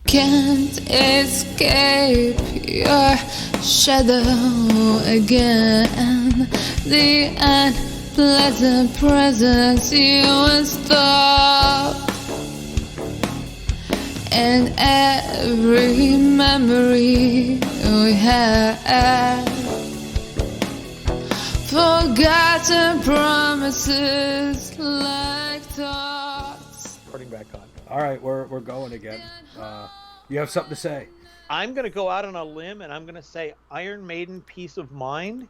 Can't escape your shadow again. The unpleasant presence you install, and every memory we had. Forgotten promises like thoughts. Starting back on. All right, we're going again. You have something to say? I'm going to go out on a limb and I'm going to say Iron Maiden Peace of Mind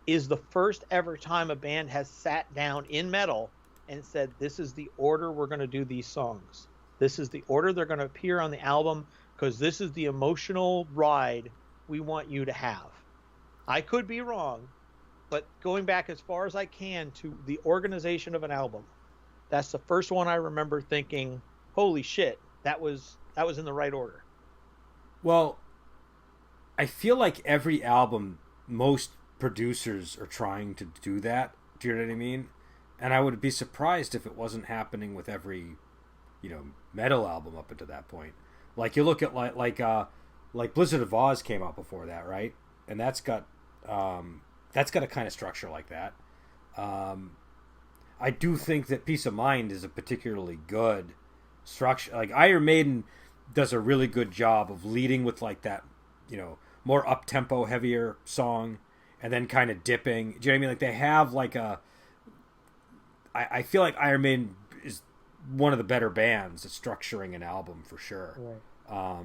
is the first ever time a band has sat down in metal and said, this is the order we're going to do these songs. This is the order they're going to appear on the album because this is the emotional ride we want you to have. I could be wrong, but going back as far as I can to the organization of an album, that's the first one I remember thinking, holy shit, that was in the right order. Well, I feel like every album, most producers are trying to do that. Do you know what I mean? And I would be surprised if it wasn't happening with every, metal album up until that point. Like you look at like Blizzard of Oz came out before that, right? And that's got a kind of structure like that. I do think that Peace of Mind is a particularly good structure. Like Iron Maiden does a really good job of leading with like that, more up tempo, heavier song, and then kind of dipping. Do you know what I mean? Like they have like I feel like Iron Maiden is one of the better bands at structuring an album for sure. Right.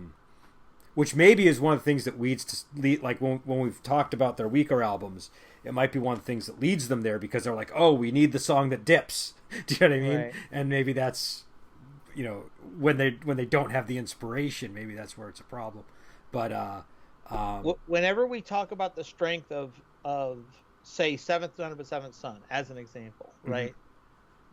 Which maybe is one of the things that leads to lead, like when we've talked about their weaker albums, it might be one of the things that leads them there because they're like, oh, we need the song that dips. Do you know what I mean? Right. And maybe that's, when they don't have the inspiration, maybe that's where it's a problem. But whenever we talk about the strength of say Seventh Son of a Seventh Son as an example, right? Mm-hmm.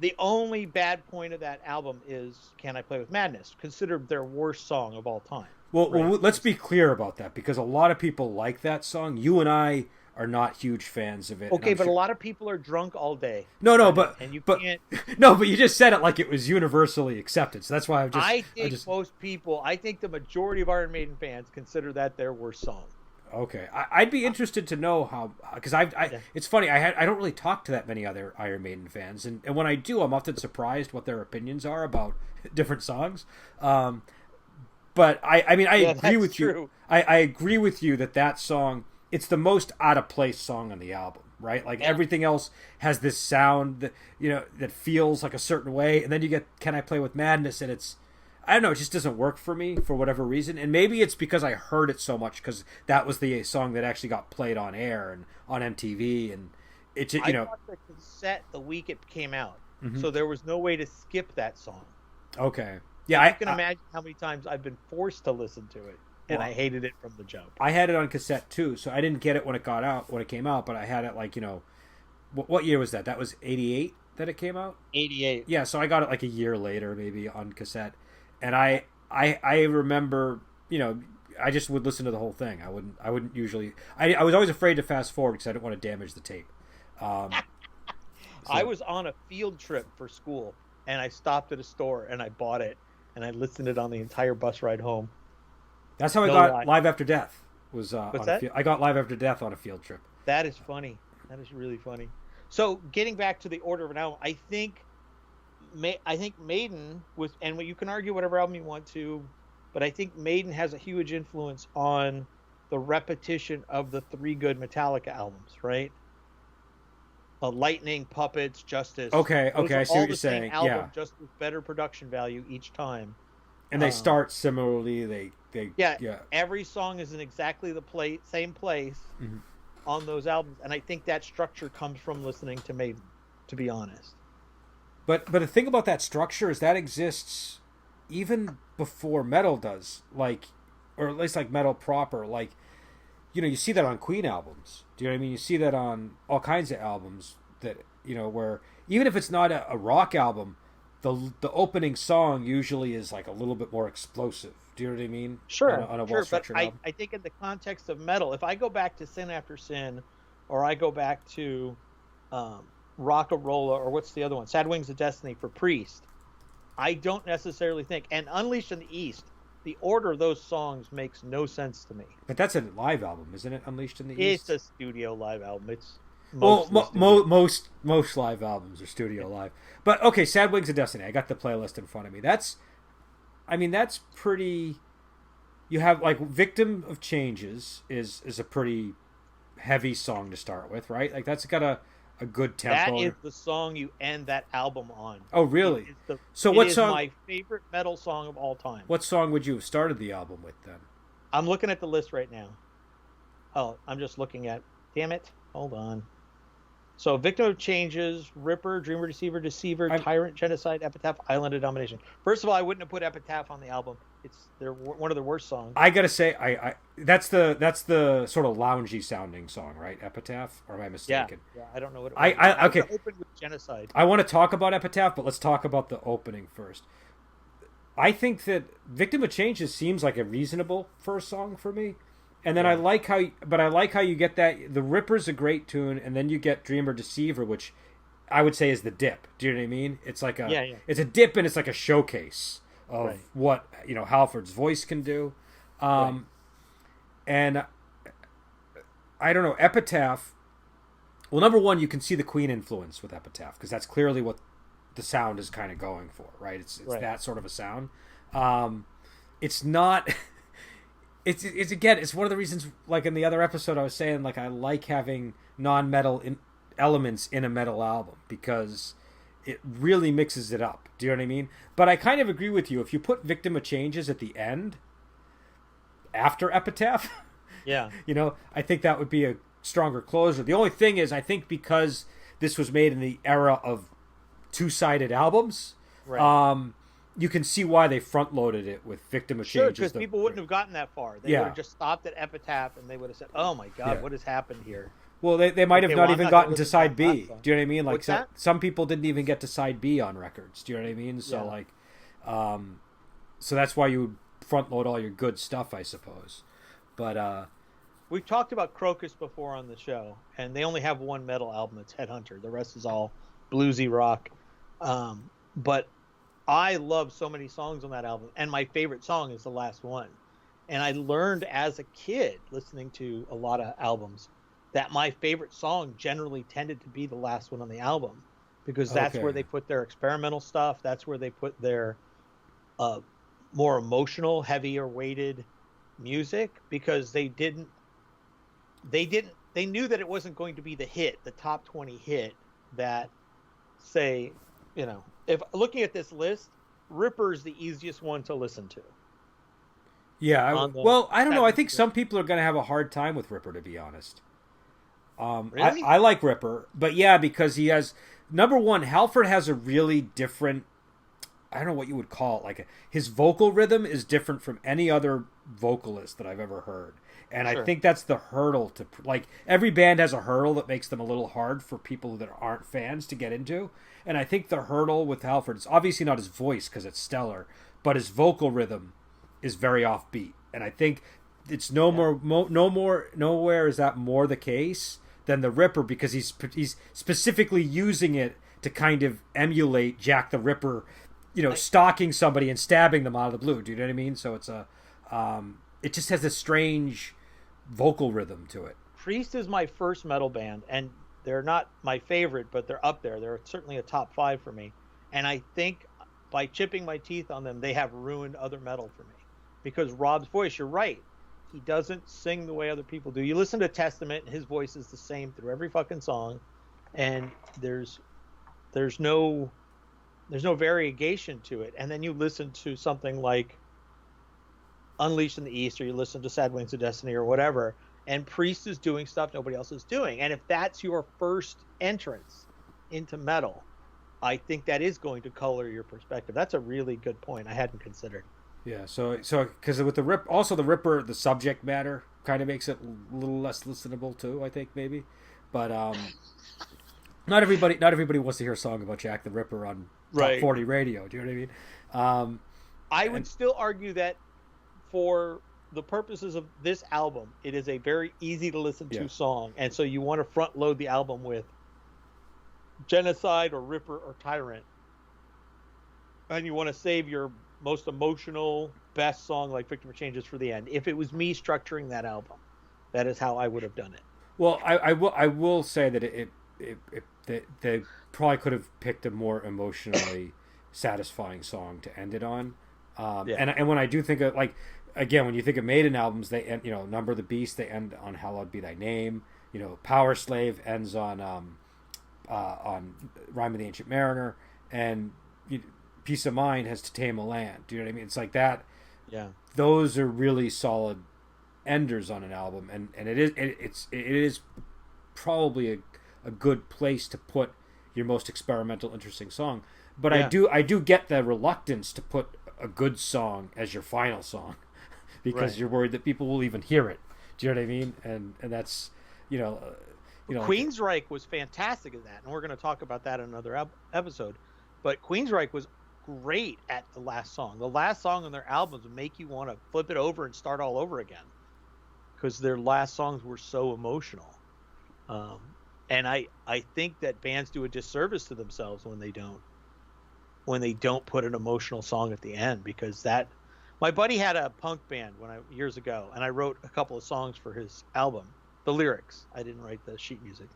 The only bad point of that album is Can I Play with Madness, considered their worst song of all time. Well, right? Well, let's be clear about that because a lot of people like that song. You and I are not huge fans of it. Okay, but a lot of people are drunk all day. No, can't. No, but you just said it like it was universally accepted. So that's why I think the majority of Iron Maiden fans consider that their worst song. Okay, I'd be interested to know how, because it's funny. I don't really talk to that many other Iron Maiden fans, and when I do, I'm often surprised what their opinions are about different songs. But I agree with you. I agree with you that song, it's the most out of place song on the album, right? Like everything else has this sound that that feels like a certain way, and then you get Can I Play with Madness, and it's, I don't know, it just doesn't work for me for whatever reason. And maybe it's because I heard it so much because that was the song that actually got played on air and on MTV, and it just, I bought the cassette the week it came out, so there was no way to skip that song. Okay. Yeah, I can imagine how many times I've been forced to listen to it, and I hated it from the jump. I had it on cassette too, so I didn't get it when it came out, but I had it like, what year was that? That was 88 that it came out? 88. Yeah, so I got it like a year later maybe on cassette. And I remember, I just would listen to the whole thing. I wouldn't usually. I was always afraid to fast forward because I didn't want to damage the tape. I was on a field trip for school, and I stopped at a store and I bought it, and I listened to it on the entire bus ride home. That's how I got Live After Death. What's that? I got Live After Death on a field trip. That is funny. That is really funny. So getting back to the order of an album, I think Maiden was, and you can argue whatever album you want to, but I think Maiden has a huge influence on the repetition of the three good Metallica albums, right? Lightning, Puppets, Justice. Okay, I see what you're saying. Album, yeah, just with better production value each time. And they start similarly. They every song is in exactly the same place on those albums, and I think that structure comes from listening to Maiden, to be honest. But the thing about that structure is that exists even before metal does, like, or at least like metal proper. Like, you see that on Queen albums. Do you know what I mean? You see that on all kinds of albums that, where even if it's not a rock album, the opening song usually is like a little bit more explosive. Do you know what I mean? Sure, on a sure. But I think in the context of metal, if I go back to Sin After Sin, or I go back to Rock-a-Rolla, or what's the other one? Sad Wings of Destiny for Priest, I don't necessarily think, and Unleashed in the East, the order of those songs makes no sense to me. But that's a live album, isn't it? Unleashed in the It's East. a studio live album. It's Well, mostly studio. most live albums are studio live. But okay, Sad Wings of Destiny. I got the playlist in front of me. That's pretty. You have like Victim of Changes is a pretty heavy song to start with, right? Like that's got a good tempo. That is the song you end that album on. Oh, really? So it what is song? my favorite metal song of all time. What song would you have started the album with then? I'm looking at the list right now. Oh, I'm just looking at. Damn it! Hold on. So, Victim of Changes, Ripper, Dreamer, Deceiver, Tyrant, Genocide, Epitaph, Island of Domination. First of all, I wouldn't have put Epitaph on the album. They're one of the worst songs. I gotta say, I that's the sort of loungy sounding song, right? Epitaph, or am I mistaken? Yeah, I don't know what. Okay. Open with Genocide. I want to talk about Epitaph, but let's talk about the opening first. I think that Victim of Changes seems like a reasonable first song for me. And then I like how you get that. The Ripper's a great tune, and then you get Dreamer Deceiver, which I would say is the dip. Do you know what I mean? It's like it's a dip, and it's like a showcase of what Halford's voice can do. And I don't know, Epitaph. Well, number one, you can see the Queen influence with Epitaph because that's clearly what the sound is kind of going for, right? It's that sort of a sound. It's not. It's again, it's one of the reasons, like in the other episode I was saying, like I like having non-metal elements in a metal album because it really mixes it up. Do you know what I mean? But I kind of agree with you. If you put Victim of Changes at the end, after Epitaph, I think that would be a stronger closer. The only thing is, I think because this was made in the era of two-sided albums, you can see why they front-loaded it with Victim of Changes. Sure, because people wouldn't have gotten that far. They would have just stopped at Epitaph, and they would have said, "Oh my God, what has happened here?" Well, they might have not even gotten to side B. Do you know what I mean? Like some people didn't even get to side B on records. Do you know what I mean? So so that's why you would front-load all your good stuff, I suppose. But we've talked about Crocus before on the show, and they only have one metal album. It's Headhunter. The rest is all bluesy rock. But I love so many songs on that album, and my favorite song is the last one. And I learned as a kid, listening to a lot of albums, that my favorite song generally tended to be the last one on the album, because that's where they put their experimental stuff. That's where they put their more emotional, heavier weighted music, because they knew that it wasn't going to be the hit, the top 20 hit that, say, if looking at this list, Ripper's the easiest one to listen to. Yeah, I don't know. I think some people are going to have a hard time with Ripper, to be honest. Really? I like Ripper, but because he has, number one, Halford has a really different, I don't know what you would call it, like his vocal rhythm is different from any other vocalist that I've ever heard. And I think that's the hurdle to, like, every band has a hurdle that makes them a little hard for people that aren't fans to get into. And I think the hurdle with Halford is obviously not his voice because it's stellar, but his vocal rhythm is very offbeat. And I think it's nowhere is that more the case than the Ripper, because he's specifically using it to kind of emulate Jack the Ripper, stalking somebody and stabbing them out of the blue. Do you know what I mean? So it's it just has a strange vocal rhythm to it. Priest is my first metal band, and they're not my favorite, but they're up there. They're certainly a top 5 for me. And I think by chipping my teeth on them, they have ruined other metal for me. Because Rob's voice, you're right, he doesn't sing the way other people do. You listen to Testament, and his voice is the same through every fucking song, and there's no variegation to it. And then you listen to something like Unleashed in the East, or you listen to Sad Wings of Destiny or whatever, and Priest is doing stuff nobody else is doing. And if that's your first entrance into metal, I think that is going to color your perspective. That's a really good point I hadn't considered. Yeah, so because with the Ripper, the subject matter kind of makes it a little less listenable too, I think, maybe. But not everybody wants to hear a song about Jack the Ripper on Top 40 radio. Do you know what I mean? I would still argue that for the purposes of this album, it is a very easy to listen to song, and so you want to front load the album with Genocide or Ripper or Tyrant, and you want to save your most emotional, best song like Victim of Change is for the end. If it was me structuring that album, that is how I would have done it. Well, I will say that they probably could have picked a more emotionally satisfying song to end it on. And when I do think of, like, again, when you think of Maiden albums, they end, Number of the Beast, they end on Hallowed Be Thy Name. Power Slave ends on Rhyme of the Ancient Mariner, and Peace of Mind has To Tame a Land. Do you know what I mean? It's like that. Yeah. Those are really solid enders on an album, and it is probably a good place to put your most experimental, interesting song. But I do get the reluctance to put a good song as your final song because you're worried that people will even hear it. Do you know what I mean? And that's Queensryche was fantastic at that, and we're going to talk about that in another episode. But Queensryche was great at the last song. The last song on their albums would make you want to flip it over and start all over again, because their last songs were so emotional. And I think that bands do a disservice to themselves when they don't put an emotional song at the end, because my buddy had a punk band years ago, and I wrote a couple of songs for his album, the lyrics. I didn't write the sheet music.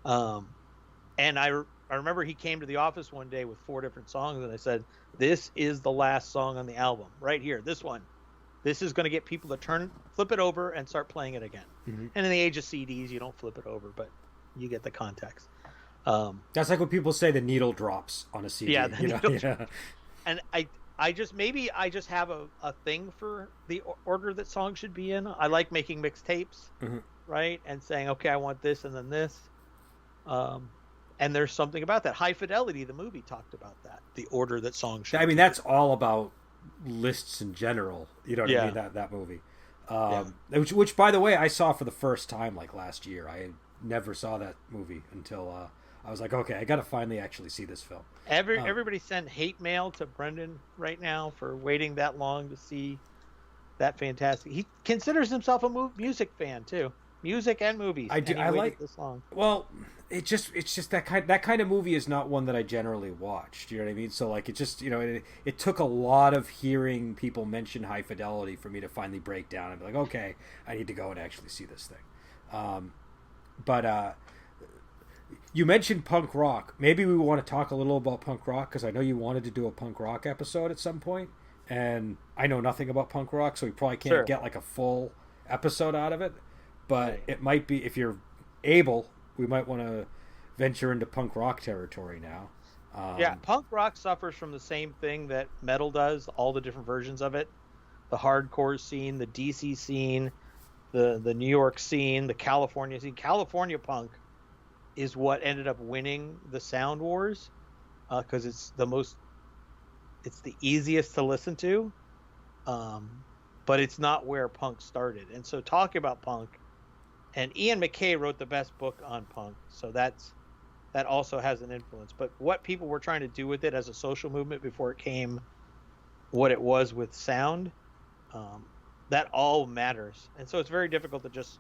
And I remember he came to the office one day with 4 different songs, and I said, this is the last song on the album right here. This one. This is going to get people to flip it over and start playing it again. Mm-hmm. And in the age of CDs, you don't flip it over, but you get the context. That's like when people say the needle drops on a CD. Yeah, yeah. And I just have a thing for the order that songs should be in. I like making mixtapes, mm-hmm. right? And saying, okay, I want this and then this. And there's something about that. High Fidelity, the movie, talked about that. The order that songs should be. That's all about lists in general. You know what I mean? That movie. Which, by the way, I saw for the first time like last year. I never saw that movie until I was like, okay, I got to finally actually see this film. Everybody send hate mail to Brendan right now for waiting that long to see that fantastic. He considers himself a music fan too, music and movies. I do. I like this long. Well, it's just that kind of movie is not one that I generally watch. Do you know what I mean? So like, it just it took a lot of hearing people mention High Fidelity for me to finally break down and be like, okay, I need to go and actually see this thing. But you mentioned punk rock. Maybe we want to talk a little about punk rock, because I know you wanted to do a punk rock episode at some point, and I know nothing about punk rock, so we probably can't get like a full episode out of it. But it might be, if you're able, we might want to venture into punk rock territory now. Punk rock suffers from the same thing that metal does, all the different versions of it. The hardcore scene, the DC scene, the New York scene, the California scene. California punk is what ended up winning the sound wars, because it's the easiest to listen to, but it's not where punk started. And so talking about punk, and Ian MacKaye wrote the best book on punk, so that also has an influence. But what people were trying to do with it as a social movement before it came what it was with sound, that all matters. And so it's very difficult to just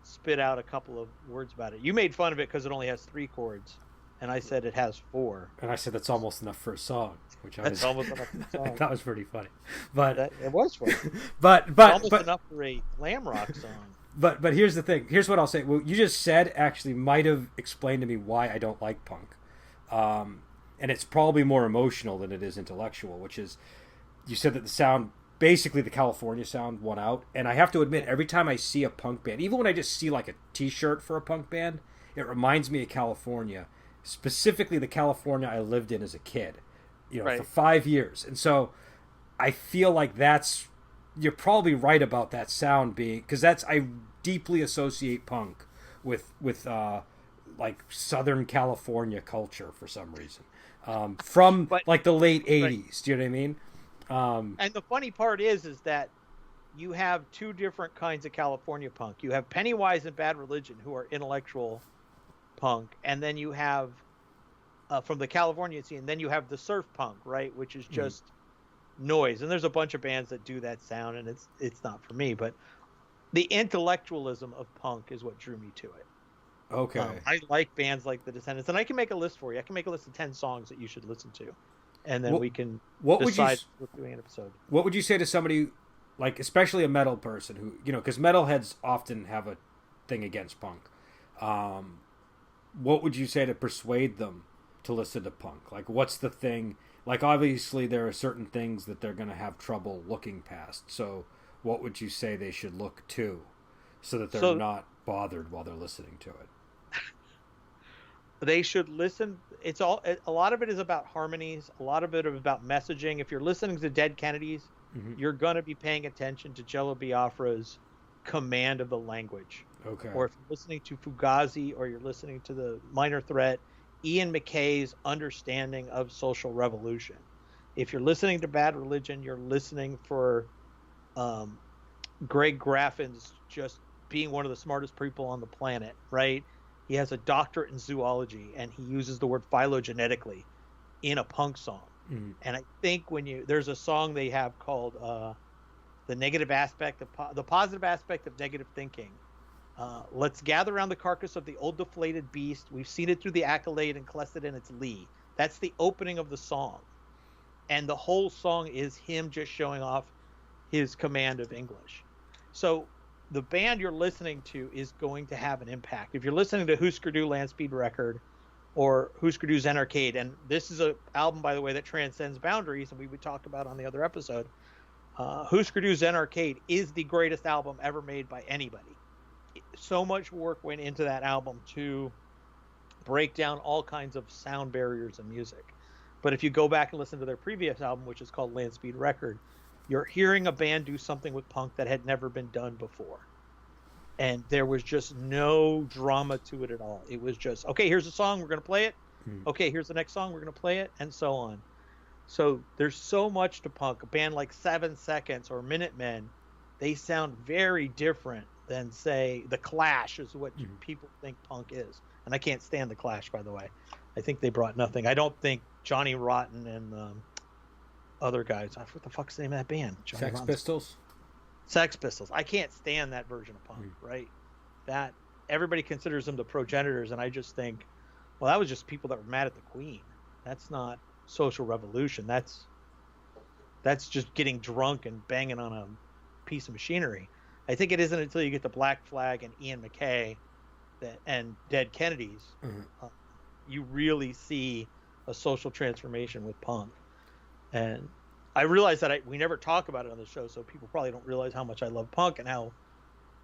spit out a couple of words about it. You made fun of it because it only has 3 chords, and I said it has 4. And I said that's almost enough for a song, which almost enough for a song. I thought was pretty funny. But it was funny. but almost enough for a glam rock song. But here's the thing. Here's what I'll say. What you just said actually might have explained to me why I don't like punk. And it's probably more emotional than it is intellectual, which is, you said that the sound, basically the California sound, won out. And I have to admit, every time I see a punk band, even when I just see like a t-shirt for a punk band, it reminds me of California, specifically the California I lived in as a kid, for 5 years. And so I feel like you're probably right about that sound being, because I deeply associate punk with like Southern California culture for some reason, from like the late 80s. Do you know what I mean? And the funny part is that you have 2 different kinds of California punk. You have Pennywise and Bad Religion, who are intellectual punk, and then you have from the California scene, then you have the surf punk, right, which is just noise. And there's a bunch of bands that do that sound, and it's not for me. But the intellectualism of punk is what drew me to it. Okay. I like bands like the Descendants, and I can make a list for you. I can make a list of 10 songs that you should listen to. and then we can what decide if we're doing an episode. What would you say to somebody, like especially a metal person who, because metalheads often have a thing against punk. What would you say to persuade them to listen to punk? Like, what's the thing? Like, obviously there are certain things that they're going to have trouble looking past. So what would you say they should look to so that they're not bothered while they're listening to it? They should listen. A lot of it is about harmonies. A lot of it is about messaging. If you're listening to Dead Kennedys, you're going to be paying attention to Jello Biafra's command of the language. Okay. Or if you're listening to Fugazi, or you're listening to the Minor Threat, Ian MacKay's understanding of social revolution. If you're listening to Bad Religion, you're listening for Greg Graffin's just being one of the smartest people on the planet, right? He has a doctorate in zoology, and he uses the word phylogenetically in a punk song. Mm-hmm. And I think there's a song they have called the negative aspect of the positive aspect of negative thinking. Let's gather around the carcass of the old deflated beast. We've seen it through the accolade and cleft it in its lee. That's the opening of the song. And the whole song is him just showing off his command of English. So the band you're listening to is going to have an impact. If you're listening to Husker Du Land Speed Record or Husker Du Zen Arcade, and this is an album, by the way, that transcends boundaries, and we would talk about on the other episode, Husker Du Zen Arcade is the greatest album ever made by anybody. So much work went into that album to break down all kinds of sound barriers in music. But if you go back and listen to their previous album, which is called Land Speed Record, you're hearing a band do something with punk that had never been done before. And there was just no drama to it at all. It was just, okay, here's a song, we're going to play it. Okay, here's the next song, we're going to play it, and so on. So there's so much to punk. A band like 7 Seconds or Minutemen, they sound very different than, say, The Clash is what people think punk is. And I can't stand The Clash, by the way. I think they brought nothing. I don't think Johnny Rotten and other guys, what the fuck's the name of that band? Sex Pistols? Sex Pistols. I can't stand that version of punk, right? That everybody considers them the progenitors, and I just think, well, that was just people that were mad at the Queen. That's not social revolution. That's just getting drunk and banging on a piece of machinery. I think it isn't until you get to Black Flag and Ian MacKay and Dead Kennedys, you really see a social transformation with punk. And I realize that we never talk about it on the show, so people probably don't realize how much I love punk and how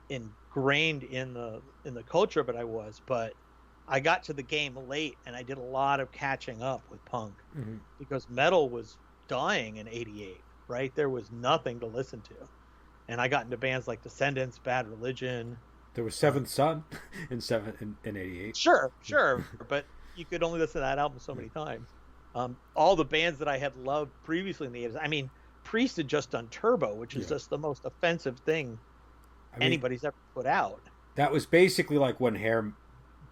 ingrained in the culture but I was. But I got to the game late, and I did a lot of catching up with punk because metal was dying in '88, right? There was nothing to listen to. And I got into bands like Descendants, Bad Religion. There was Seventh Son in '88. Sure, but you could only listen to that album so many times. All the bands that I had loved previously in the 80s. I mean, Priest had just done Turbo, which is just the most offensive thing anybody's ever put out. That was basically like when hair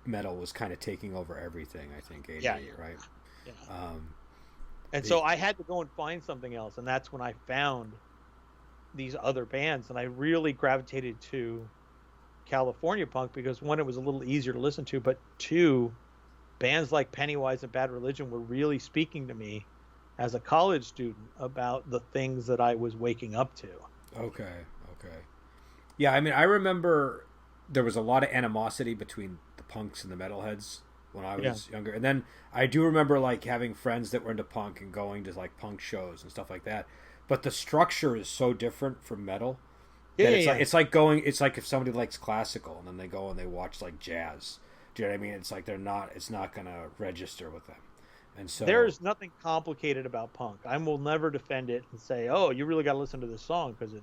metal was kind of taking over everything, I think, 88, right? Yeah. So I had to go and find something else, and that's when I found these other bands, and I really gravitated to California punk because, one, it was a little easier to listen to, but two, bands like Pennywise and Bad Religion were really speaking to me as a college student about the things that I was waking up to. Okay. Yeah, I mean, I remember there was a lot of animosity between the punks and the metalheads when I was younger. And then I do remember like having friends that were into punk and going to like punk shows and stuff like that. But the structure is so different from metal. It's like if somebody likes classical and then they go and they watch like jazz. Do you know what I mean? It's like it's not going to register with them. And so there's nothing complicated about punk. I will never defend it and say, "Oh, you really got to listen to this song because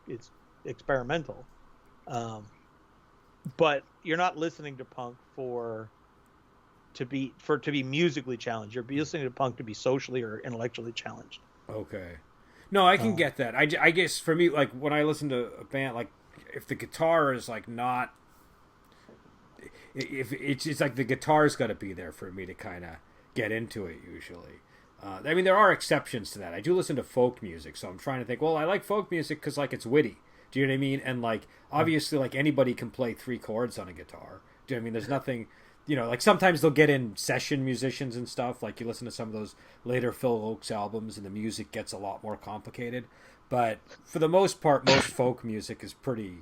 it's experimental." But you're not listening to punk to be musically challenged. You're listening to punk to be socially or intellectually challenged. Okay. No, I can get that. I guess for me, like when I listen to a band, like if the guitar is like not, if it's like the guitar's got to be there for me to kind of get into it usually. I mean, there are exceptions to that. I do listen to folk music, so I'm trying to think, well, I like folk music because like it's witty. Do you know what I mean? And like obviously, like anybody can play 3 chords on a guitar. Do you know what I mean? There's nothing. like sometimes they'll get in session musicians and stuff. Like you listen to some of those later Phil Ochs albums, and the music gets a lot more complicated. But for the most part, most folk music is pretty,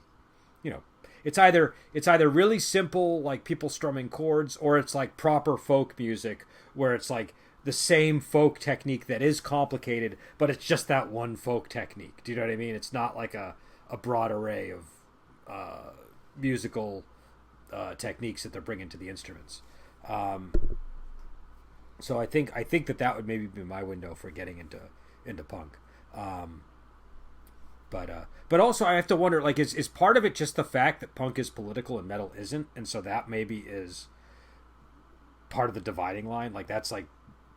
it's either really simple, like people strumming chords, or it's like proper folk music where it's like the same folk technique that is complicated, but it's just that one folk technique. Do you know what I mean? It's not like a broad array of musical techniques that they're bringing to the instruments. So I think that would maybe be my window for getting into punk. But also I have to wonder, like, is part of it just the fact that punk is political and metal isn't, and so that maybe is part of the dividing line? Like that's like,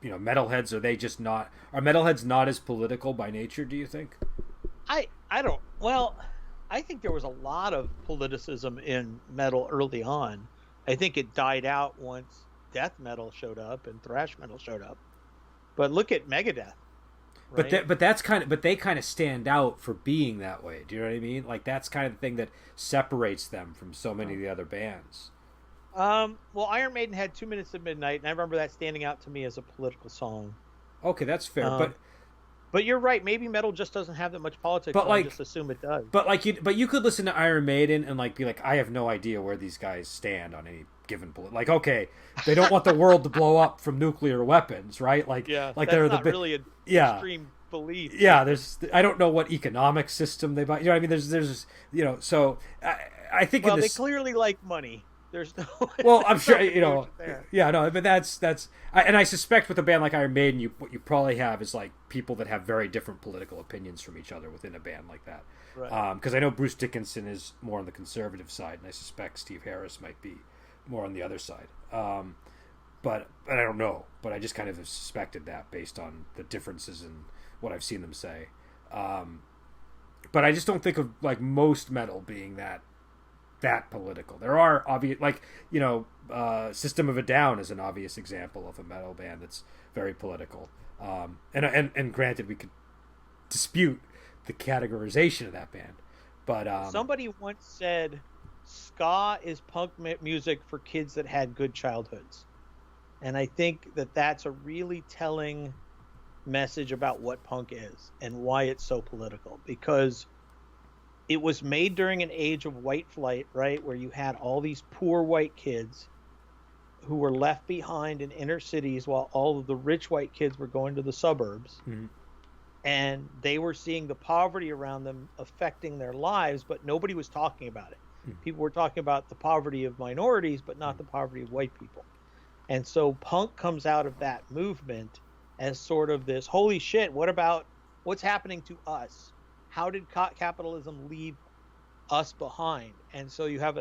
metalheads, are metalheads not as political by nature, do you think? I don't. Well, I think there was a lot of politicism in metal early on. I think it died out once death metal showed up and thrash metal showed up. But look at Megadeth. Right? But they kind of stand out for being that way. Do you know what I mean? Like that's kind of the thing that separates them from so many of the other bands. Well, Iron Maiden had 2 Minutes of Midnight, and I remember that standing out to me as a political song. Okay, that's fair. But you're right. Maybe metal just doesn't have that much politics. But I just assume it does. But you could listen to Iron Maiden and like be like, I have no idea where these guys stand on any given like, okay, they don't want the world to blow up from nuclear weapons, right? Like, like they're not really an extreme belief. Yeah, I don't know what economic system they buy. You know what I mean? There's so I think they clearly like money. There's no. Well, I'm sure Yeah, no, but that's. And I suspect with a band like Iron Maiden, what you probably have is like people that have very different political opinions from each other within a band like that. Right. Because I know Bruce Dickinson is more on the conservative side, and I suspect Steve Harris might be more on the other side. But I don't know. But I just kind of suspected that based on the differences in what I've seen them say. But I just don't think of like most metal being that political. There are obvious, like, System of a Down is an obvious example of a metal band that's very political. And granted, we could dispute the categorization of that band, but somebody once said ska is punk music for kids that had good childhoods, and I think that that's a really telling message about what punk is and why it's so political, because it was made during an age of white flight, right, where you had all these poor white kids who were left behind in inner cities while all of the rich white kids were going to the suburbs. Mm-hmm. And they were seeing the poverty around them affecting their lives, but nobody was talking about it. Mm-hmm. People were talking about the poverty of minorities, but not the poverty of white people. And so punk comes out of that movement as sort of this, holy shit, what's happening to us? How did capitalism leave us behind? And so you have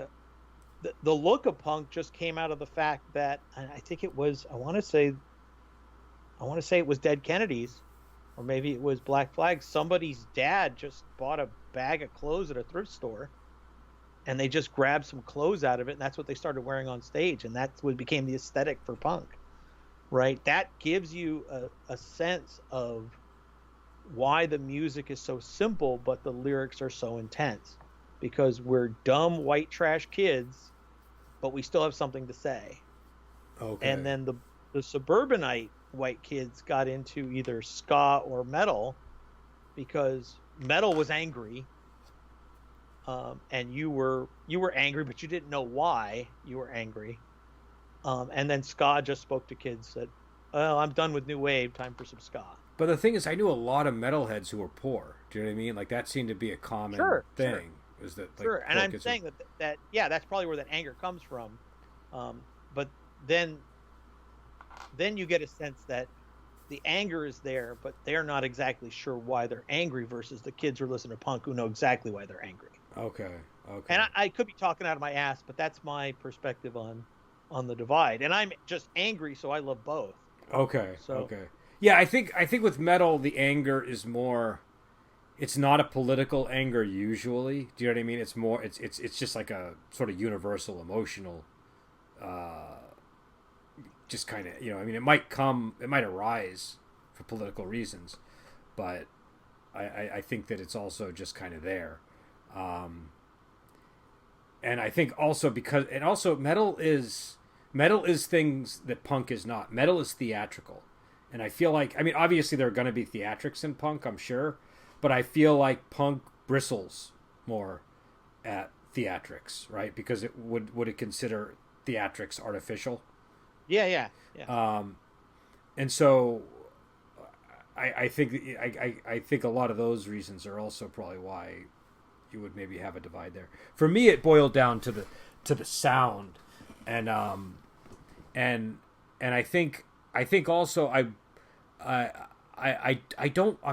the look of punk just came out of the fact that, and I think it was, I want to say it was Dead Kennedys, or maybe it was Black Flag. Somebody's dad just bought a bag of clothes at a thrift store, and they just grabbed some clothes out of it, and that's what they started wearing on stage, and that's what became the aesthetic for punk, right? That gives you a sense of why the music is so simple, but the lyrics are so intense, because we're dumb white trash kids, but we still have something to say. Okay. And then the suburbanite white kids got into either ska or metal because metal was angry, and you were angry, but you didn't know why you were angry. And then ska just spoke to kids that, well, I'm done with new wave, time for some ska. But the thing is, I knew a lot of metalheads who were poor. Do you know what I mean? Like that seemed to be a common thing. Sure. Is that like, sure? And I'm saying that that's probably where that anger comes from. But then you get a sense that the anger is there, but they're not exactly sure why they're angry, versus the kids who listen to punk who know exactly why they're angry. Okay. And I could be talking out of my ass, but that's my perspective on the divide. And I'm just angry, so I love both. Okay. Okay. Yeah, I think with metal the anger is more. It's not a political anger usually. Do you know what I mean? It's more. It's just like a sort of universal emotional. Just kind of, I mean, it might arise for political reasons, but I think that it's also just kind of there. And I think also metal is Metal is things that punk is not. Metal is theatrical. And I feel like, I mean, obviously there are going to be theatrics in punk, I'm sure, but I feel like punk bristles more at theatrics, right? Because it would it consider theatrics artificial? Yeah. And so I think I think a lot of those reasons are also probably why you would maybe have a divide there. For me, it boiled down to the sound, and I think also I'm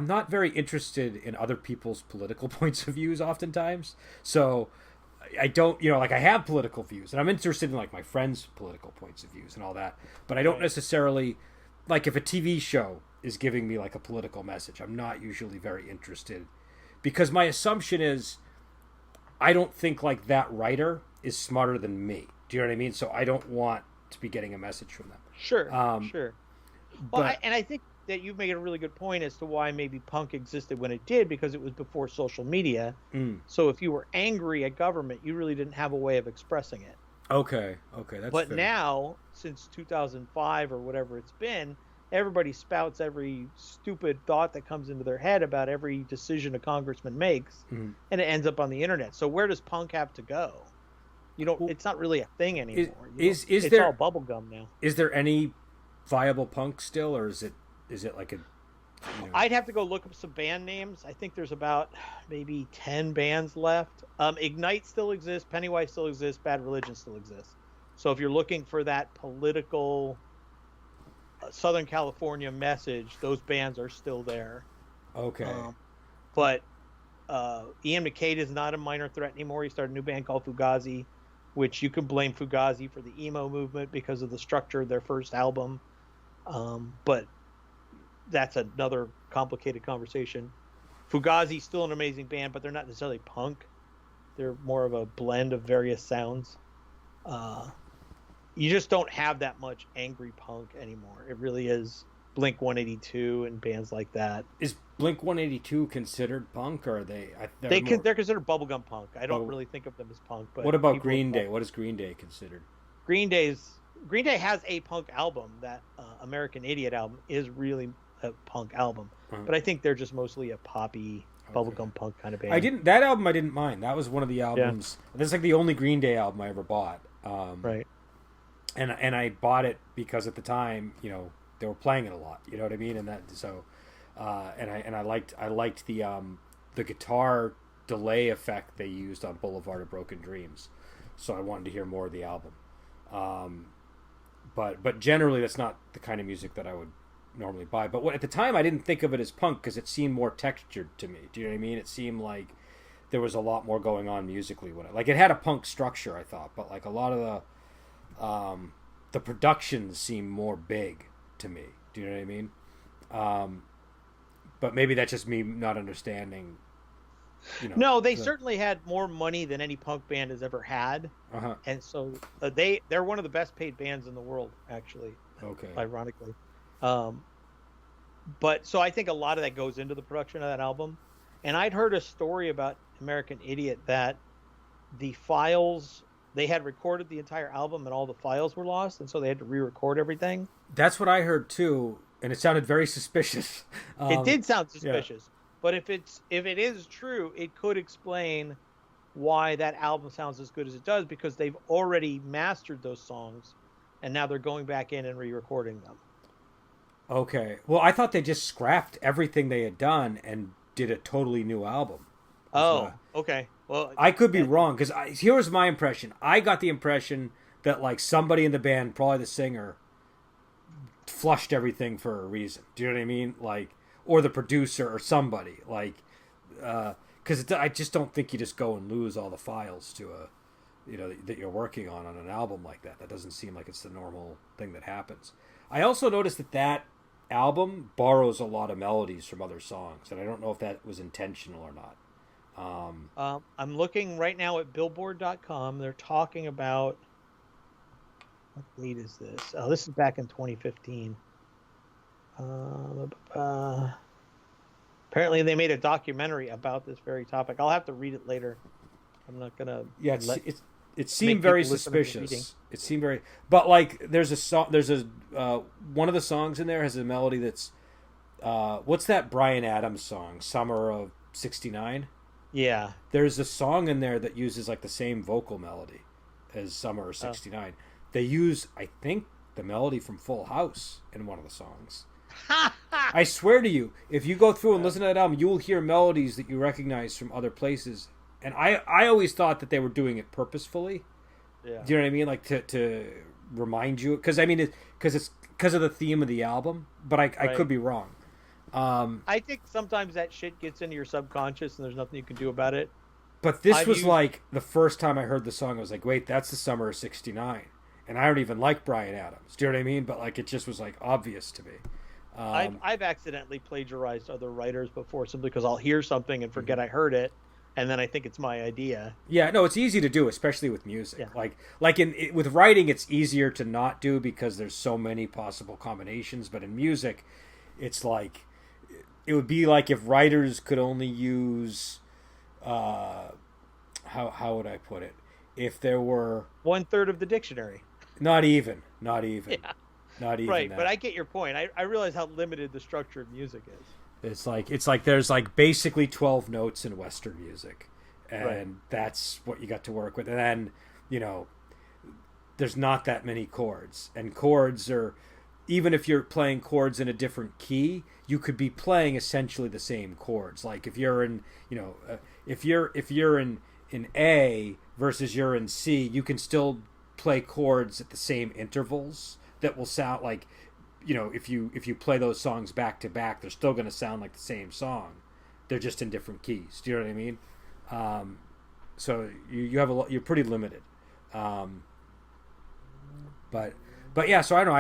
not very interested in other people's political points of views oftentimes. So I don't, like I have political views and I'm interested in like my friends' political points of views and all that, but I don't necessarily like if a TV show is giving me like a political message, I'm not usually very interested because my assumption is I don't think like that writer is smarter than me. Do you know what I mean? So I don't want to be getting a message from them. Sure. Well, But I think that you've made a really good point as to why maybe punk existed when it did, because it was before social media. So if you were angry at government, you really didn't have a way of expressing it. okay, that's But fair. now, since 2005 or whatever it's been, everybody spouts every stupid thought that comes into their head about every decision a congressman makes, and it ends up on the internet. So where does punk have to go? It's not really a thing anymore. Is it's there all bubblegum now. Is there any viable punk still, or is it like a? I'd have to go look up some band names. I think there's about maybe 10 bands left. Ignite still exists. Pennywise still exists. Bad Religion still exists. So if you're looking for that political Southern California message, those bands are still there. Okay. But Ian McCade is not a minor threat anymore. He started a new band called Fugazi, which you can blame Fugazi for the emo movement because of the structure of their first album. But that's another complicated conversation. Fugazi's still an amazing band, but they're not necessarily punk. They're more of a blend of various sounds. You just don't have that much angry punk anymore. It really is Blink 182 and bands like that. Is Blink 182 considered punk, or are they? They're considered bubblegum punk. I don't really think of them as punk. But what about Green Day? What is Green Day considered? Green Day has a punk album. That American Idiot album is really a punk album, but I think they're just mostly a poppy bubblegum punk kind of band. That album I didn't mind. That was one of the albums. Yeah. That's like the only Green Day album I ever bought. Right. And I bought it because at the time, they were playing it a lot. You know what I mean? And that so, and I liked the guitar delay effect they used on Boulevard of Broken Dreams. So I wanted to hear more of the album. But generally that's not the kind of music that I would normally buy. But at the time I didn't think of it as punk because it seemed more textured to me. Do you know what I mean? It seemed like there was a lot more going on musically with it. Like it had a punk structure, I thought, but like a lot of the productions seemed more big to me. Do you know what I mean? But maybe that's just me not understanding. No, they certainly had more money than any punk band has ever had, and so they're one of the best paid bands in the world, actually. Okay. Ironically, but so I think a lot of that goes into the production of that album. And I'd heard a story about American Idiot that the files, they had recorded the entire album and all the files were lost, and so they had to re-record everything. That's what I heard too, and it sounded very suspicious. It did sound suspicious, yeah. But if it is true, it could explain why that album sounds as good as it does, because they've already mastered those songs, and now they're going back in and re-recording them. Okay. Well, I thought they just scrapped everything they had done and did a totally new album. Okay. Well, I could be wrong, because here was my impression. I got the impression that like somebody in the band, probably the singer, flushed everything for a reason. Do you know what I mean? Like, or the producer or somebody. Like, because I just don't think you just go and lose all the files to that you're working on an album like that. That doesn't seem like it's the normal thing that happens. I also noticed that album borrows a lot of melodies from other songs, and I don't know if that was intentional or not. I'm looking right now at Billboard.com. They're talking about, what date is this? Oh, this is back in 2015. Apparently they made a documentary about this very topic. I'll have to read it later. I'm not gonna. Yeah, it seemed make very people listen to the reading. suspicious. It seemed very, but like there's a song. There's a one of the songs in there has a melody that's what's that Bryan Adams song, Summer of '69? Yeah. There's a song in there that uses like the same vocal melody as Summer of '69. They use, I think, the melody from Full House in one of the songs. I swear to you, if you go through and listen to that album, you will hear melodies that you recognize from other places. And I always thought that they were doing it purposefully. Yeah. Do you know what I mean? Like to remind you, because I mean, it's because of the theme of the album. But I could be wrong. I think sometimes that shit gets into your subconscious, and there's nothing you can do about it. But this was like the first time I heard the song, I was like, wait, that's the Summer of '69, and I don't even like Bryan Adams. Do you know what I mean? But like, it just was like obvious to me. I've accidentally plagiarized other writers before simply because I'll hear something and forget I heard it, and then I think it's my idea. Yeah, no, it's easy to do, especially with music. Yeah. Like with writing, it's easier to not do because there's so many possible combinations. But in music, it's like it would be like if writers could only use how would I put it? If there were 1/3 of the dictionary. Not even. Yeah. Not even right, that. but I get your point. I realize how limited the structure of music is. It's like there's like basically 12 notes in Western music, and that's what you got to work with. And then, you know, there's not that many chords, and chords are, even if you're playing chords in a different key, you could be playing essentially the same chords. Like if you're in, you know, if you're in A versus you're in C, you can still play chords at the same intervals that will sound like, you know, if you play those songs back to back, they're still going to sound like the same song. They're just in different keys. Do you know what I mean? So you have you're pretty limited. But yeah, so I don't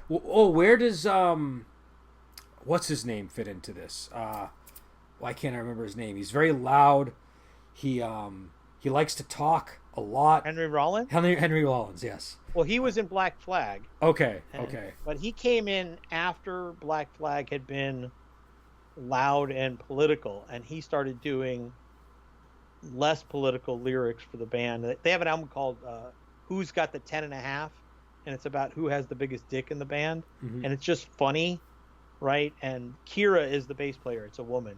know. Where does what's his name fit into this? Why can't I remember his name? He's very loud. He likes to talk a lot. Henry Rollins? Henry Rollins, yes. Well, he was in Black Flag. Okay. But he came in after Black Flag had been loud and political, and he started doing less political lyrics for the band. They have an album called Who's Got the 10.5, and it's about who has the biggest dick in the band. Mm-hmm. And it's just funny, right? And Kira is the bass player. It's a woman.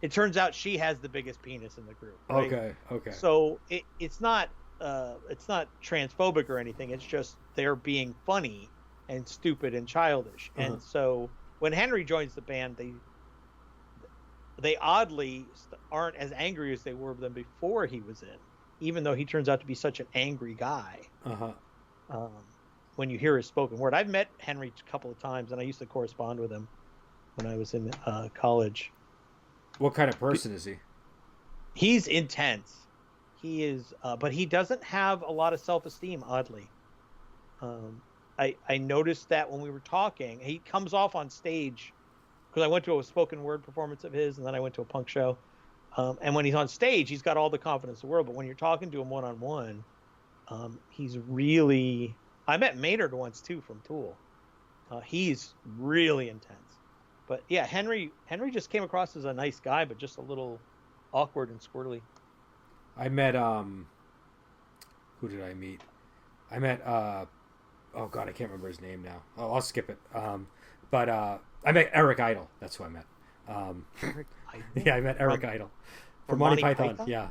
It turns out she has the biggest penis in the group. Right? Okay. So it's not transphobic or anything. It's just they're being funny and stupid and childish. Uh-huh. And so when Henry joins the band, they oddly aren't as angry as they were than before he was in, even though he turns out to be such an angry guy. Uh-huh. When you hear his spoken word, I've met Henry a couple of times, and I used to correspond with him when I was in college. What kind of person is he? He's intense. He is, but he doesn't have a lot of self-esteem, oddly. I noticed that when we were talking. He comes off on stage, because I went to a spoken word performance of his, and then I went to a punk show. And when he's on stage, he's got all the confidence in the world. But when you're talking to him one-on-one, he's really... I met Maynard once, too, from Tool. He's really intense. But yeah, Henry just came across as a nice guy, but just a little awkward and squirrely. I met who did I meet? I met oh god, I can't remember his name now. I'll skip it. But I met Eric Idle. That's who I met. Eric Idle? Yeah, I met Eric Idle from Monty Python. Yeah,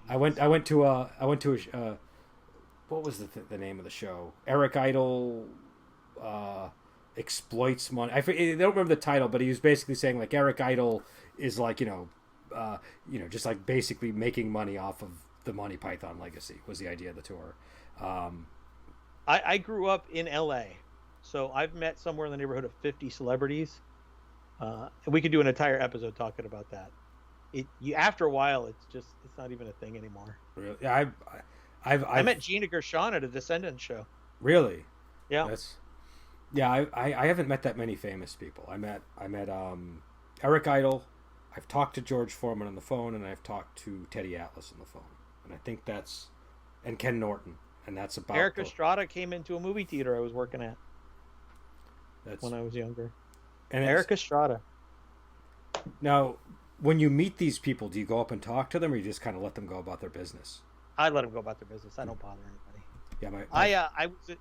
I went to a what was the name of the show? Eric Idle exploits money. I don't remember the title, but he was basically saying like Eric Idle is like just like basically making money off of the Monty Python legacy was the idea of the tour. I grew up in LA, so I've met somewhere in the neighborhood of 50 celebrities. We could do an entire episode talking about that. After a while, it's not even a thing anymore. Really? Yeah, I met Gina Gershon at a Descendants show. Really? Yeah. I haven't met that many famous people. I met Eric Idle. I've talked to George Foreman on the phone, and I've talked to Teddy Atlas on the phone, and I think and Ken Norton, and that's about. Eric Estrada came into a movie theater I was working at when I was younger. And Eric Estrada. Now, when you meet these people, do you go up and talk to them, or you just kind of let them go about their business? I let them go about their business. I don't bother anybody. Yeah, I was at,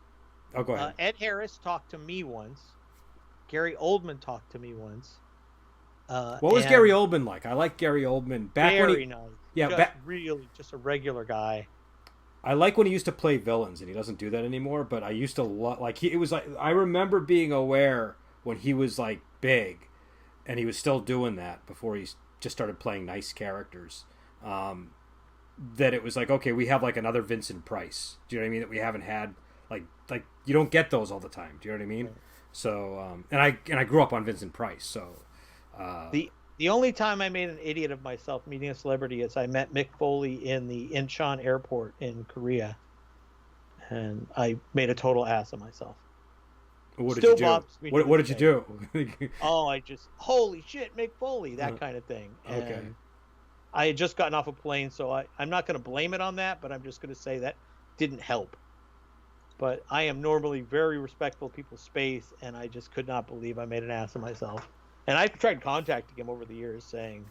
oh, go ahead. Ed Harris talked to me once. Gary Oldman talked to me once. What was Gary Oldman like? I like Gary Oldman back when he, nice. yeah, really just a regular guy. I like when he used to play villains, and he doesn't do that anymore. But I used to like it was like I remember being aware when he was like big, and he was still doing that before he just started playing nice characters. That it was like, okay, we have like another Vincent Price. Do you know what I mean? That we haven't had like you don't get those all the time. Do you know what I mean? Right. So and I grew up on Vincent Price. So the only time I made an idiot of myself meeting a celebrity is I met Mick Foley in the Incheon airport in Korea, and I made a total ass of myself. What did you do? What did you do? Oh, I just holy shit, Mick Foley, that kind of thing. And okay. I had just gotten off a plane, so I'm not going to blame it on that, but I'm just going to say that didn't help. But I am normally very respectful of people's space, and I just could not believe I made an ass of myself. And I've tried contacting him over the years saying,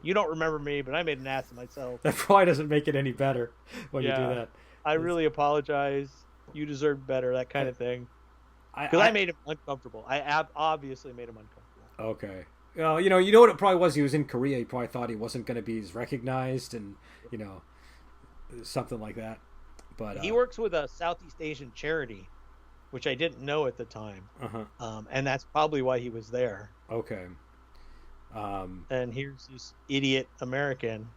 you don't remember me, but I made an ass of myself. That probably doesn't make it any better when you do that. I really apologize. You deserve better, that kind of thing. Because I made him uncomfortable. I obviously made him uncomfortable. Okay. Well, you know what it probably was? He was in Korea. He probably thought he wasn't going to be as recognized and, something like that. But he works with a Southeast Asian charity, which I didn't know at the time. Uh-huh. And that's probably why he was there. Okay. And here's this idiot American.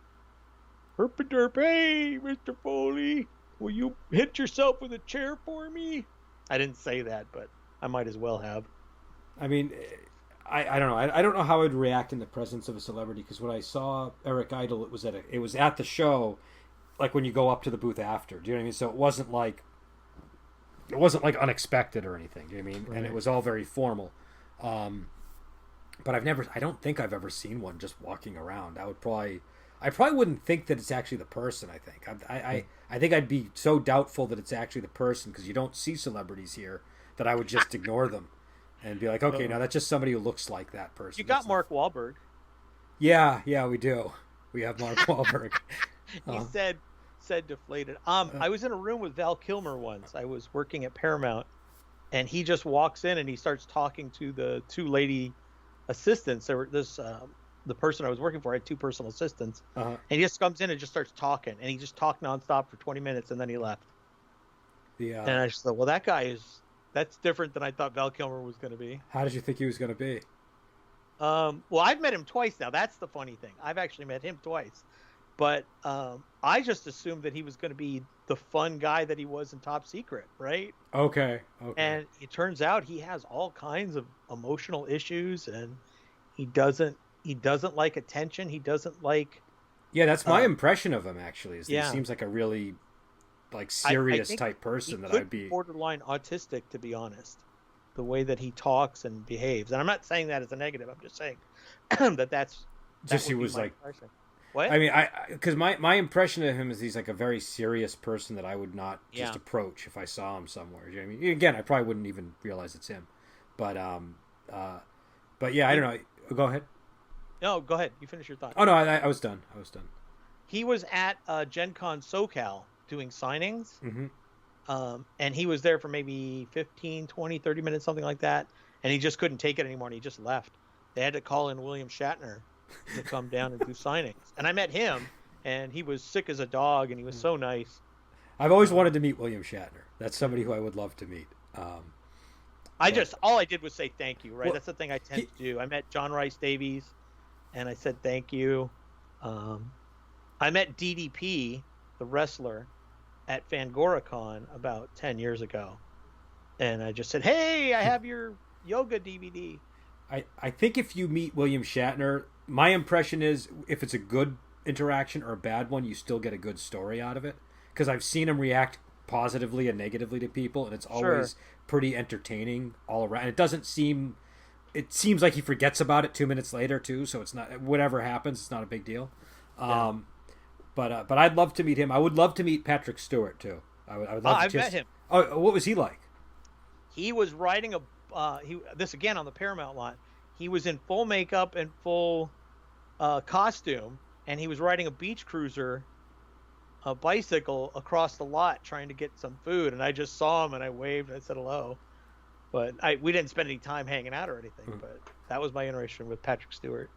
Herpaderp, hey, Mr. Foley, will you hit yourself with a chair for me? I didn't say that, but I might as well have. I mean, I don't know. I don't know how I'd react in the presence of a celebrity, because when I saw Eric Idle, it was at the show, like when you go up to the booth after. Do you know what I mean? So it wasn't like unexpected or anything. Do you know what I mean? Right. And it was all very formal. But I don't think I've ever seen one just walking around. I probably wouldn't think that it's actually the person. I think I'd be so doubtful that it's actually the person, because you don't see celebrities here, that I would just ignore them and be like, okay, now that's just somebody who looks like that person. You got Mark Wahlberg. Yeah, we do. We have Mark Wahlberg. He said deflated. I was in a room with Val Kilmer once. I was working at Paramount, and he just walks in and he starts talking to the two lady assistants. The person I was working for, I had two personal assistants, and he just comes in and just starts talking, and he just talked nonstop for 20 minutes, and then he left. Yeah. And I just thought, well, that's different than I thought Val Kilmer was going to be. How did you think he was going to be? Well, I've met him twice now. That's the funny thing. I've actually met him twice. But I just assumed that he was going to be the fun guy that he was in Top Secret, right? Okay. And it turns out he has all kinds of emotional issues, and he doesn't like attention. He doesn't like... Yeah, that's my impression of him, actually. He seems like a really serious type person that I'd be... borderline autistic, to be honest. The way that he talks and behaves. And I'm not saying that as a negative. I'm just saying that's just he was like... Impression. What? I mean, because my impression of him is he's like a very serious person that I would not just approach if I saw him somewhere. You know what I mean? Again, I probably wouldn't even realize it's him. But yeah, I don't know. Go ahead. No, go ahead. You finish your thought. Oh no, I was done. He was at Gen Con SoCal doing signings. Mm-hmm. And he was there for maybe 15, 20, 30 minutes, something like that. And he just couldn't take it anymore, and he just left. They had to call in William Shatner to come down and do signings. And I met him, and he was sick as a dog, and he was so nice. I've always wanted to meet William Shatner. That's somebody who I would love to meet. All I did was say thank you, right? Well, that's the thing I tend to do. I met John Rice Davies, and I said thank you. I met DDP, the wrestler, at FangoraCon about 10 years ago. And I just said, hey, I have your yoga DVD. I think if you meet William Shatner, my impression is if it's a good interaction or a bad one, you still get a good story out of it. Because I've seen him react positively and negatively to people, and it's always pretty entertaining all around. It seems like he forgets about it 2 minutes later too, so it's not, whatever happens, it's not a big deal. But I'd love to meet him. I would love to meet Patrick Stewart too. I would love to I've met him. Oh, what was he like? He was riding this again on the Paramount lot. He was in full makeup and full costume, and he was riding a beach cruiser a bicycle across the lot trying to get some food, and I just saw him and I waved and I said hello. But we didn't spend any time hanging out or anything. But that was my interaction with Patrick Stewart.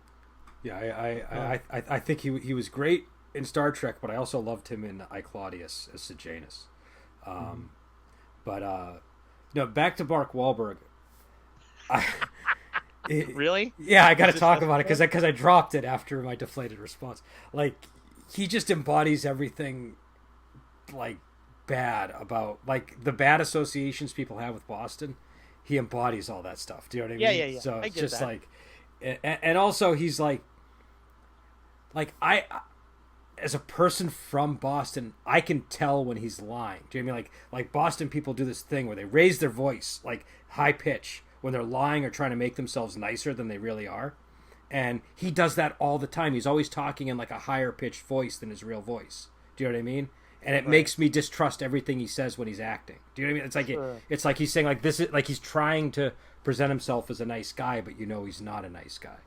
Yeah, I think he was great in Star Trek, but I also loved him in I, Claudius as Sejanus. But no, back to Mark Wahlberg. Really? Yeah, I got to talk about it because I dropped it after my deflated response. Like, he just embodies everything, like, bad about, like, the bad associations people have with Boston. He embodies all that stuff. Do you know what I mean? Yeah. So I it's get just that. like, and also he's like I, as a person from Boston, I can tell when he's lying. Do you know what I mean? Like Boston people do this thing where they raise their voice, like high pitch, when they're lying or trying to make themselves nicer than they really are. And he does that all the time. He's always talking in like a higher pitched voice than his real voice. Do you know what I mean? And it makes me distrust everything he says when he's acting. Do you know what I mean? It's like it's like he's saying like this is like he's trying to present himself as a nice guy, but you know he's not a nice guy.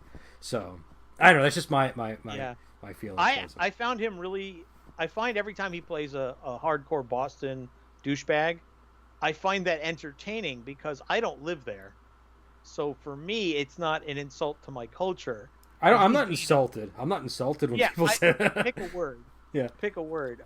So I don't know. That's just my feeling. I found him really. I find every time he plays a hardcore Boston douchebag, I find that entertaining because I don't live there. So for me, it's not an insult to my culture. I'm not insulted. I'm not insulted when people say that. Pick a word. Yeah. Pick a word.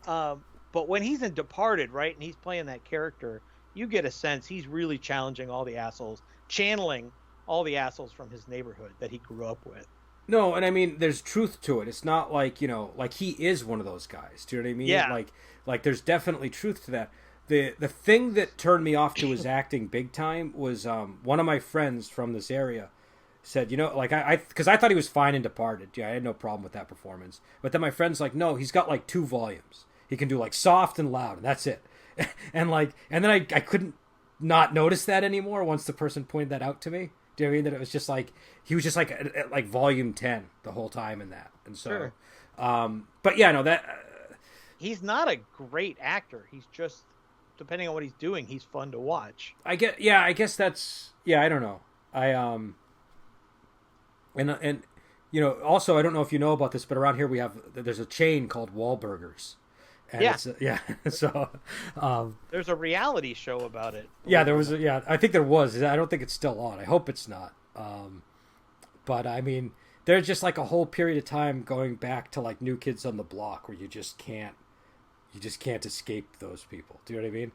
But when he's in Departed, right, and he's playing that character, you get a sense he's really challenging all the assholes, channeling all the assholes from his neighborhood that he grew up with. No, and I mean, there's truth to it. It's not like, you know, like he is one of those guys. Do you know what I mean? Yeah. Like there's definitely truth to that. The thing that turned me off to his acting big time was one of my friends from this area said, you know, like because I thought he was fine in Departed. Yeah, I had no problem with that performance. But then my friend's like, no, he's got like 2 volumes. He can do like soft and loud, and that's it. and then I couldn't not notice that anymore once the person pointed that out to me. Do you know what I mean? That it was just like he was just like at like volume 10 the whole time in that. And so, Sure. But yeah, no, that he's not a great actor. He's just, depending on what he's doing, he's fun to watch. I guess that's I don't know. And you know, also I don't know if you know about this, but around here there's a chain called Wahlburgers. And so there's a reality show about it. Yeah, there was I think there was. I don't think it's still on. I hope it's not. But I mean, there's just like a whole period of time going back to like New Kids on the Block where you just can't escape those people. Do you know what I mean?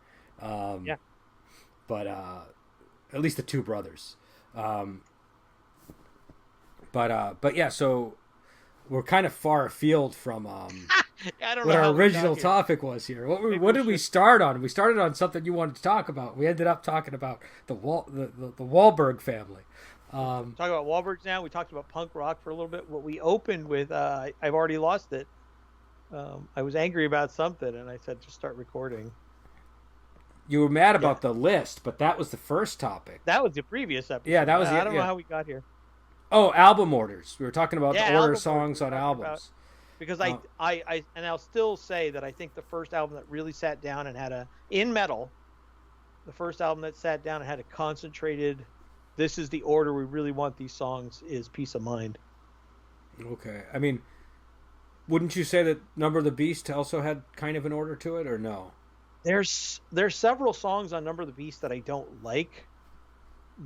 Yeah. But at least the 2 brothers. But yeah, so we're kind of far afield from I don't what know our how we original got here. topic was here. What did we start on? We started on something you wanted to talk about. We ended up talking about the Wahlberg family. Talk about Wahlburgers now. We talked about punk rock for a little bit. What we opened with, I've already lost it. I was angry about something, and I said just start recording. You were mad about the list, but that was the first topic. That was the previous episode. Yeah, that was. I don't know how we got here. Oh, album orders. We were talking about the order of songs on albums. Because and I'll still say that I think the first album that really sat down and had in metal, the first album that sat down and had a concentrated, this is the order we really want these songs, is Peace of Mind. Okay. I mean, wouldn't you say that Number of the Beast also had kind of an order to it, or no? There's several songs on Number of the Beast that I don't like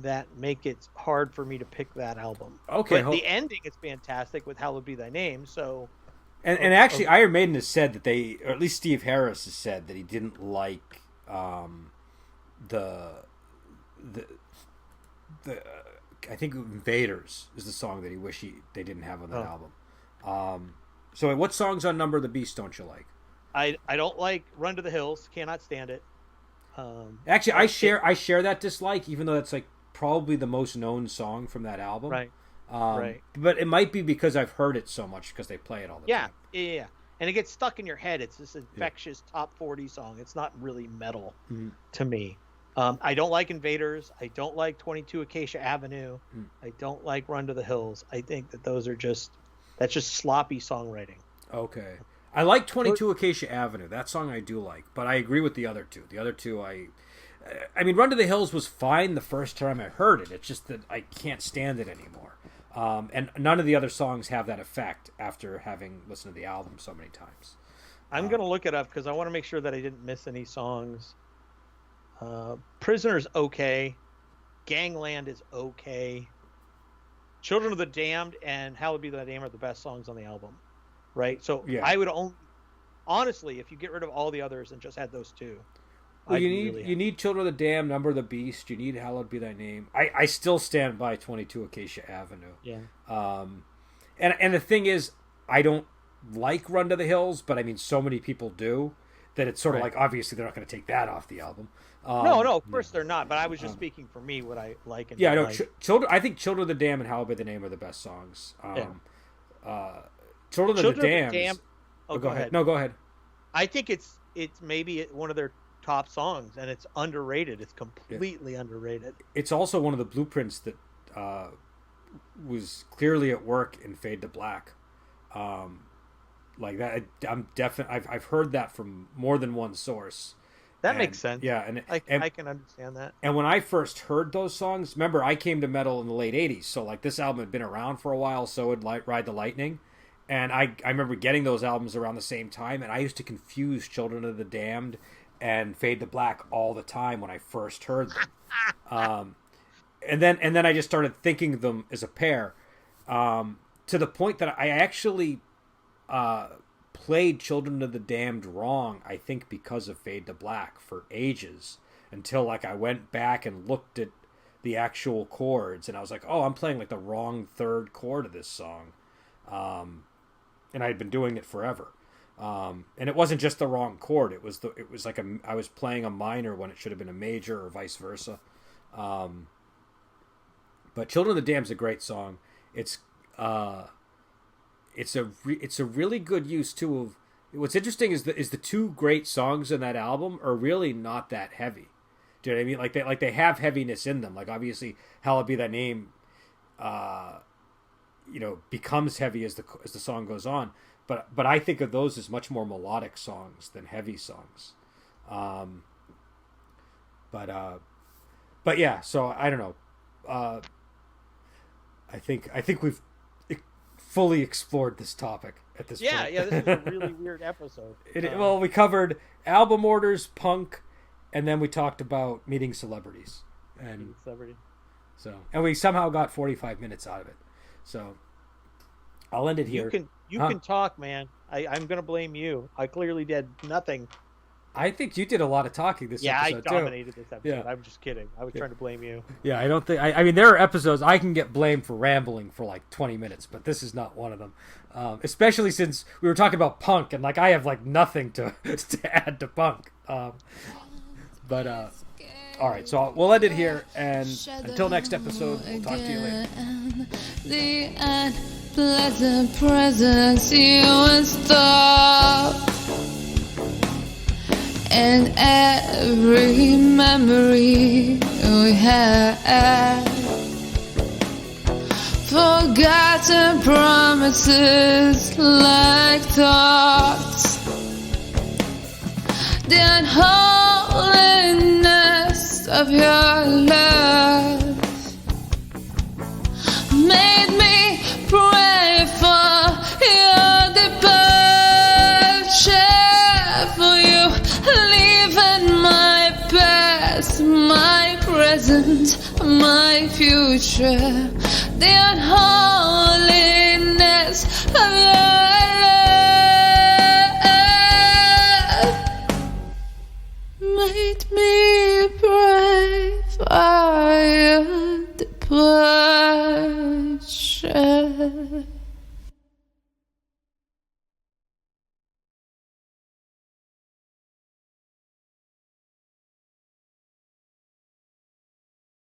that make it hard for me to pick that album. Okay. But the ending is fantastic with Hallowed Be Thy Name, so... And actually, Iron Maiden has said that or at least Steve Harris has said that he didn't like the I think Invaders is the song that he wished they didn't have on that album. So what songs on Number of the Beast don't you like? I don't like Run to the Hills. Cannot stand it. Actually, I share that dislike, even though that's like probably the most known song from that album. Right. Right. But it might be because I've heard it so much because they play it all the time. Yeah. And it gets stuck in your head. It's this infectious top 40 song. It's not really metal to me. I don't like Invaders. I don't like 22 Acacia Avenue. I don't like Run to the Hills. I think that that's just sloppy songwriting. Okay. I like 22 Acacia Avenue. That song I do like, but I agree with the other two. The other two, I mean, Run to the Hills was fine the first time I heard it. It's just that I can't stand it anymore. And none of the other songs have that effect after having listened to the album so many times. I'm going to look it up because I want to make sure that I didn't miss any songs. Prisoner's okay. Gangland is okay. Children of the Damned and Hallowed Be Thy Name are the best songs on the album, right? So Yeah. I would honestly, if you get rid of all the others and just had those two, well, you need Children of the Damned, Number of the Beast. You need Hallowed Be Thy Name. I still stand by 22 Acacia Avenue. Yeah. And the thing is, I don't like Run to the Hills, but I mean, so many people do that it's sort of like, obviously they're not going to take that off the album. No, of course they're not. But I was just speaking for me, what I like. And yeah, no, like. Children. I think Children of the Damned and Hallowed Be the Name are the best songs. Children of the Damned. Oh, go ahead. No, go ahead. I think it's maybe one of their top songs, and it's underrated. It's completely underrated. It's also one of the blueprints that was clearly at work in Fade to Black. Like that, I've heard that from more than one source. That makes sense. Yeah, and I can understand that. And when I first heard those songs, remember I came to metal in the late '80s, so like this album had been around for a while. So would Ride the Lightning, and I remember getting those albums around the same time, and I used to confuse Children of the Damned and Fade to Black all the time when I first heard them. And then I just started thinking of them as a pair, to the point that I actually played Children of the Damned wrong, I think because of Fade to Black for ages, until like I went back and looked at the actual chords and I was like, oh, I'm playing like the wrong third chord of this song. And I had been doing it forever. And it wasn't just the wrong chord. It was like I was playing a minor when it should have been a major or vice versa. But Children of the Damned's a great song. It's a really good use too of. What's interesting is the two great songs in that album are really not that heavy. Do you know what I mean? Like they have heaviness in them. Like obviously, Hallowed Be Thy Name, becomes heavy as the song goes on. But I think of those as much more melodic songs than heavy songs. But yeah. So I don't know. I think we've fully explored this topic at this point. Yeah, this is a really weird episode. Well, we covered album orders, punk, and then we talked about meeting celebrities. And we somehow got 45 minutes out of it. So I'll end it here. You can talk, man. I'm going to blame you. I clearly did nothing. I think you did a lot of talking this episode, I dominated this episode. Yeah. I'm just kidding. I was trying to blame you. Yeah, I don't think... I mean, there are episodes I can get blamed for rambling for like 20 minutes, but this is not one of them. Especially since we were talking about punk, and like I have like nothing to add to punk. All right, so we'll end it here, and until next episode, we'll talk to you later. The unpleasant presence you install, and every memory we had, forgotten promises like thoughts, the unholiness of your love made me pray for your departure, for you leaving my past, my present, my future, the unholy